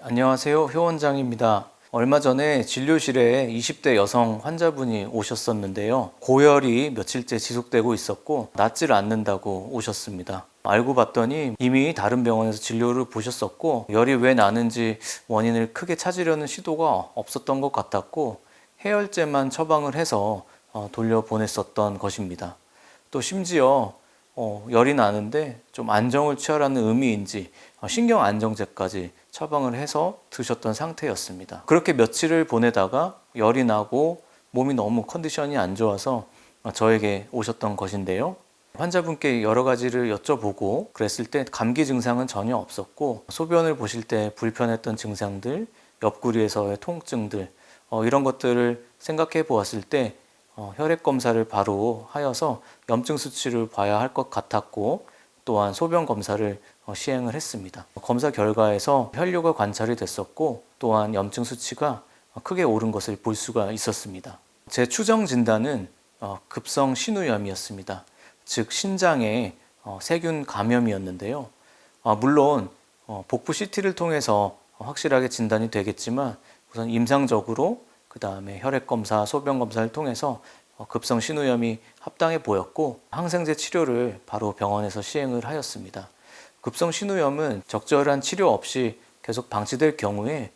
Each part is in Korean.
안녕하세요. 효 원장입니다. 얼마 전에 진료실에 20대 여성 환자분이 오셨었는데요. 고열이 며칠째 지속되고 있었고 낫질 않는다고 오셨습니다. 알고 봤더니 이미 다른 병원에서 진료를 보셨었고 열이 왜 나는지 원인을 크게 찾으려는 시도가 없었던 것 같았고 해열제만 처방을 해서 돌려보냈었던 것입니다. 또 심지어 열이 나는데 좀 안정을 취하라는 의미인지 신경 안정제까지 처방을 해서 드셨던 상태였습니다. 그렇게 며칠을 보내다가 열이 나고 몸이 너무 컨디션이 안 좋아서 저에게 오셨던 것인데요. 환자분께 여러 가지를 여쭤보고 그랬을 때 감기 증상은 전혀 없었고 소변을 보실 때 불편했던 증상들, 옆구리에서의 통증들 이런 것들을 생각해 보았을 때 혈액 검사를 바로 하여서 염증 수치를 봐야 할 것 같았고 또한 소변 검사를 시행을 했습니다. 검사 결과에서 혈류가 관찰이 됐었고 또한 염증 수치가 크게 오른 것을 볼 수가 있었습니다. 제 추정 진단은 급성 신우염이었습니다. 즉 신장에 세균 감염이었는데요. 물론 복부 CT를 통해서 확실하게 진단이 되겠지만 우선 임상적으로 그 다음에 혈액검사, 소변검사를 통해서 급성 신우염이 합당해 보였고 항생제 치료를 바로 병원에서 시행을 하였습니다. 급성 신우염은 적절한 치료 없이 계속 방치될 경우에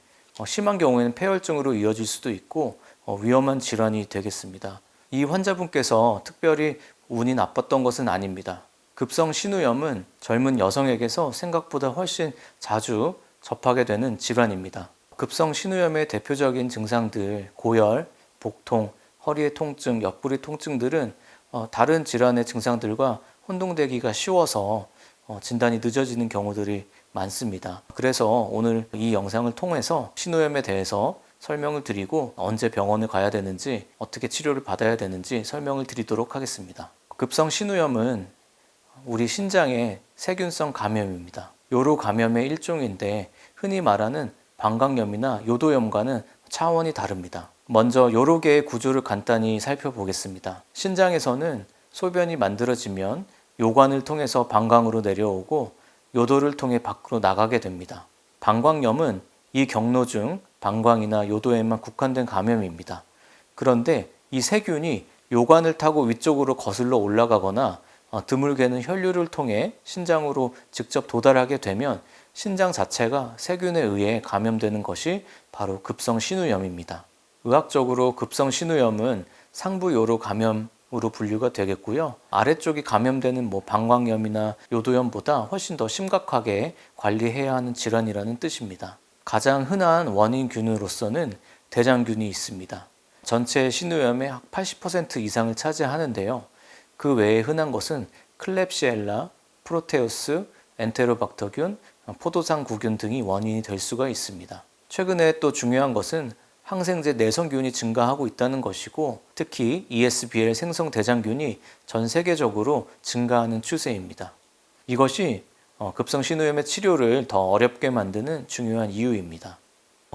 심한 경우에는 폐혈증으로 이어질 수도 있고 위험한 질환이 되겠습니다. 이 환자분께서 특별히 운이 나빴던 것은 아닙니다. 급성 신우염은 젊은 여성에게서 생각보다 훨씬 자주 접하게 되는 질환입니다. 급성 신우염의 대표적인 증상들, 고열, 복통, 허리의 통증, 옆구리 통증들은 다른 질환의 증상들과 혼동되기가 쉬워서 진단이 늦어지는 경우들이 많습니다. 그래서 오늘 이 영상을 통해서 신우염에 대해서 설명을 드리고 언제 병원을 가야 되는지 어떻게 치료를 받아야 되는지 설명을 드리도록 하겠습니다. 급성 신우염은 우리 신장의 세균성 감염입니다. 요로 감염의 일종인데 흔히 말하는 방광염이나 요도염과는 차원이 다릅니다. 먼저 요로계의 구조를 간단히 살펴보겠습니다. 신장에서는 소변이 만들어지면 요관을 통해서 방광으로 내려오고 요도를 통해 밖으로 나가게 됩니다. 방광염은 이 경로 중 방광이나 요도에만 국한된 감염입니다. 그런데 이 세균이 요관을 타고 위쪽으로 거슬러 올라가거나 드물게는 혈류를 통해 신장으로 직접 도달하게 되면 신장 자체가 세균에 의해 감염되는 것이 바로 급성 신우염입니다. 의학적으로 급성 신우염은 상부 요로 감염으로 분류가 되겠고요. 아래쪽이 감염되는 방광염이나 요도염보다 훨씬 더 심각하게 관리해야 하는 질환이라는 뜻입니다. 가장 흔한 원인균으로서는 대장균이 있습니다. 전체 신우염의 80% 이상을 차지하는데요. 그 외에 흔한 것은 클렙시엘라, 프로테우스, 엔테로박터균, 포도상구균 등이 원인이 될 수가 있습니다. 최근에 또 중요한 것은 항생제 내성균이 증가하고 있다는 것이고 특히 ESBL 생성 대장균이 전 세계적으로 증가하는 추세입니다. 이것이 급성 신우염의 치료를 더 어렵게 만드는 중요한 이유입니다.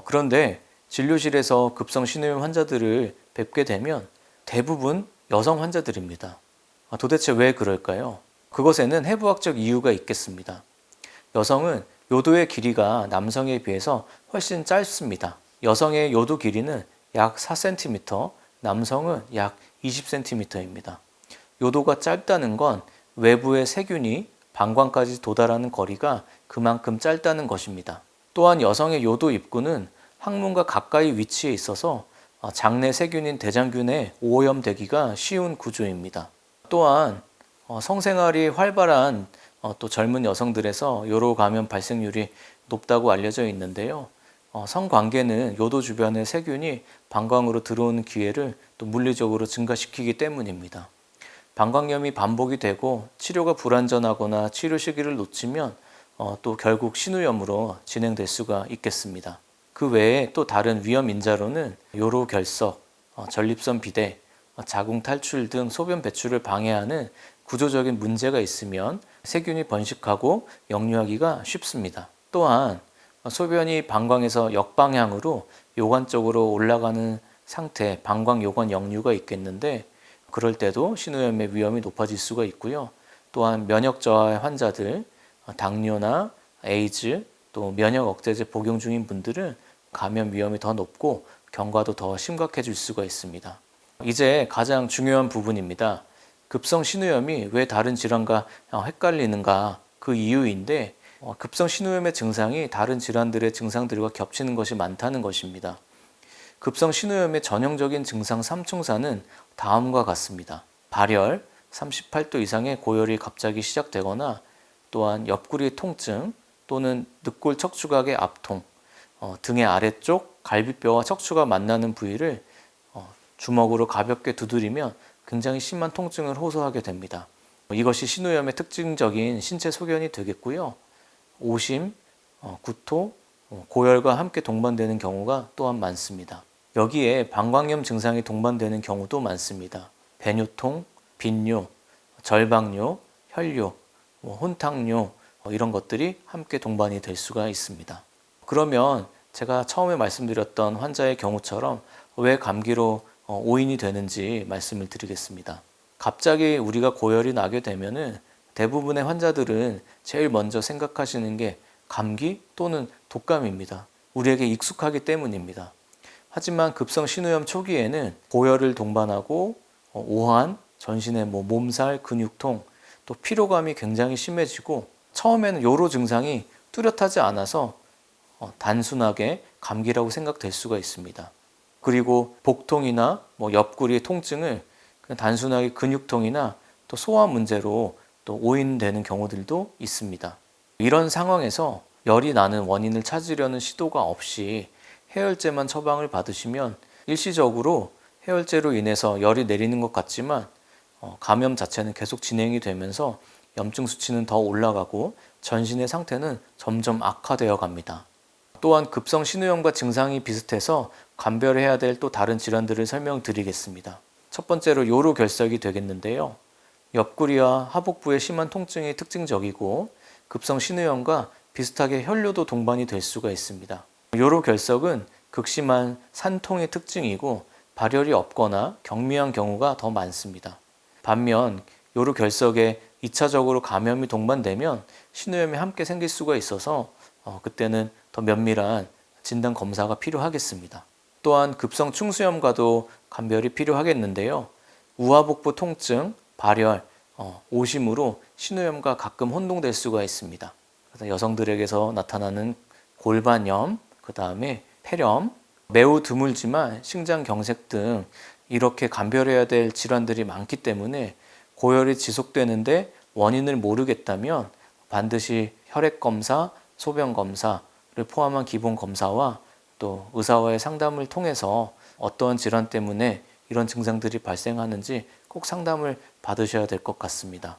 그런데 진료실에서 급성 신우염 환자들을 뵙게 되면 대부분 여성 환자들입니다. 도대체 왜 그럴까요? 그것에는 해부학적 이유가 있겠습니다. 여성은 요도의 길이가 남성에 비해서 훨씬 짧습니다. 여성의 요도 길이는 약 4cm, 남성은 약 20cm입니다. 요도가 짧다는 건 외부의 세균이 방광까지 도달하는 거리가 그만큼 짧다는 것입니다. 또한 여성의 요도 입구는 항문과 가까이 위치해 있어서 장내 세균인 대장균에 오염되기가 쉬운 구조입니다. 또한 성생활이 활발한 또 젊은 여성들에서 요로 감염 발생률이 높다고 알려져 있는데요. 성관계는 요도 주변의 세균이 방광으로 들어오는 기회를 또 물리적으로 증가시키기 때문입니다. 방광염이 반복이 되고 치료가 불안전하거나 치료 시기를 놓치면 또 결국 신우염으로 진행될 수가 있겠습니다. 그 외에 또 다른 위험 인자로는 요로 결석, 전립선 비대, 자궁 탈출 등 소변 배출을 방해하는 구조적인 문제가 있으면 세균이 번식하고 역류하기가 쉽습니다. 또한 소변이 방광에서 역방향으로 요관 쪽으로 올라가는 상태, 방광 요관 역류가 있겠는데 그럴 때도 신우염의 위험이 높아질 수가 있고요. 또한 면역 저하의 환자들, 당뇨나 에이즈, 또 면역 억제제 복용 중인 분들은 감염 위험이 더 높고 경과도 더 심각해질 수가 있습니다. 이제 가장 중요한 부분입니다. 급성 신우염이 왜 다른 질환과 헷갈리는가, 그 이유인데 급성 신우염의 증상이 다른 질환들의 증상들과 겹치는 것이 많다는 것입니다. 급성 신우염의 전형적인 증상 3충사는 다음과 같습니다. 발열, 38도 이상의 고열이 갑자기 시작되거나 또한 옆구리 통증 또는 늑골 척추각의 압통, 등의 아래쪽 갈비뼈와 척추가 만나는 부위를 주먹으로 가볍게 두드리면 굉장히 심한 통증을 호소하게 됩니다. 이것이 신우염의 특징적인 신체 소견이 되겠고요. 오심, 구토, 고열과 함께 동반되는 경우가 또한 많습니다. 여기에 방광염 증상이 동반되는 경우도 많습니다. 배뇨통, 빈뇨, 절박뇨, 혈뇨, 혼탕뇨 이런 것들이 함께 동반이 될 수가 있습니다. 그러면 제가 처음에 말씀드렸던 환자의 경우처럼 왜 감기로 오인이 되는지 말씀을 드리겠습니다. 갑자기 우리가 고열이 나게 되면은 대부분의 환자들은 제일 먼저 생각하시는 게 감기 또는 독감입니다. 우리에게 익숙하기 때문입니다. 하지만 급성 신우염 초기에는 고열을 동반하고 오한, 전신의 몸살, 근육통, 또 피로감이 굉장히 심해지고 처음에는 요로 증상이 뚜렷하지 않아서 단순하게 감기라고 생각될 수가 있습니다. 그리고 복통이나 옆구리 통증을 그냥 단순하게 근육통이나 또 소화 문제로 또 오인되는 경우들도 있습니다. 이런 상황에서 열이 나는 원인을 찾으려는 시도가 없이 해열제만 처방을 받으시면 일시적으로 해열제로 인해서 열이 내리는 것 같지만 감염 자체는 계속 진행이 되면서 염증 수치는 더 올라가고 전신의 상태는 점점 악화되어 갑니다. 또한 급성 신우염과 증상이 비슷해서 감별해야 될 또 다른 질환들을 설명드리겠습니다. 첫 번째로 요로 결석이 되겠는데요. 옆구리와 하복부의 심한 통증이 특징적이고 급성 신우염과 비슷하게 혈뇨도 동반이 될 수가 있습니다. 요로 결석은 극심한 산통의 특징이고 발열이 없거나 경미한 경우가 더 많습니다. 반면 요로 결석에 2차적으로 감염이 동반되면 신우염이 함께 생길 수가 있어서 그때는 더 면밀한 진단 검사가 필요하겠습니다. 또한 급성 충수염과도 감별이 필요하겠는데요. 우하복부 통증, 발열, 오심으로 신우염과 가끔 혼동될 수가 있습니다. 그래서 여성들에게서 나타나는 골반염, 그 다음에 폐렴, 매우 드물지만 심장경색 등 이렇게 감별해야 될 질환들이 많기 때문에 고열이 지속되는데 원인을 모르겠다면 반드시 혈액검사, 소변검사를 포함한 기본검사와 또 의사와의 상담을 통해서 어떠한 질환 때문에 이런 증상들이 발생하는지 꼭 상담을 받으셔야 될 것 같습니다.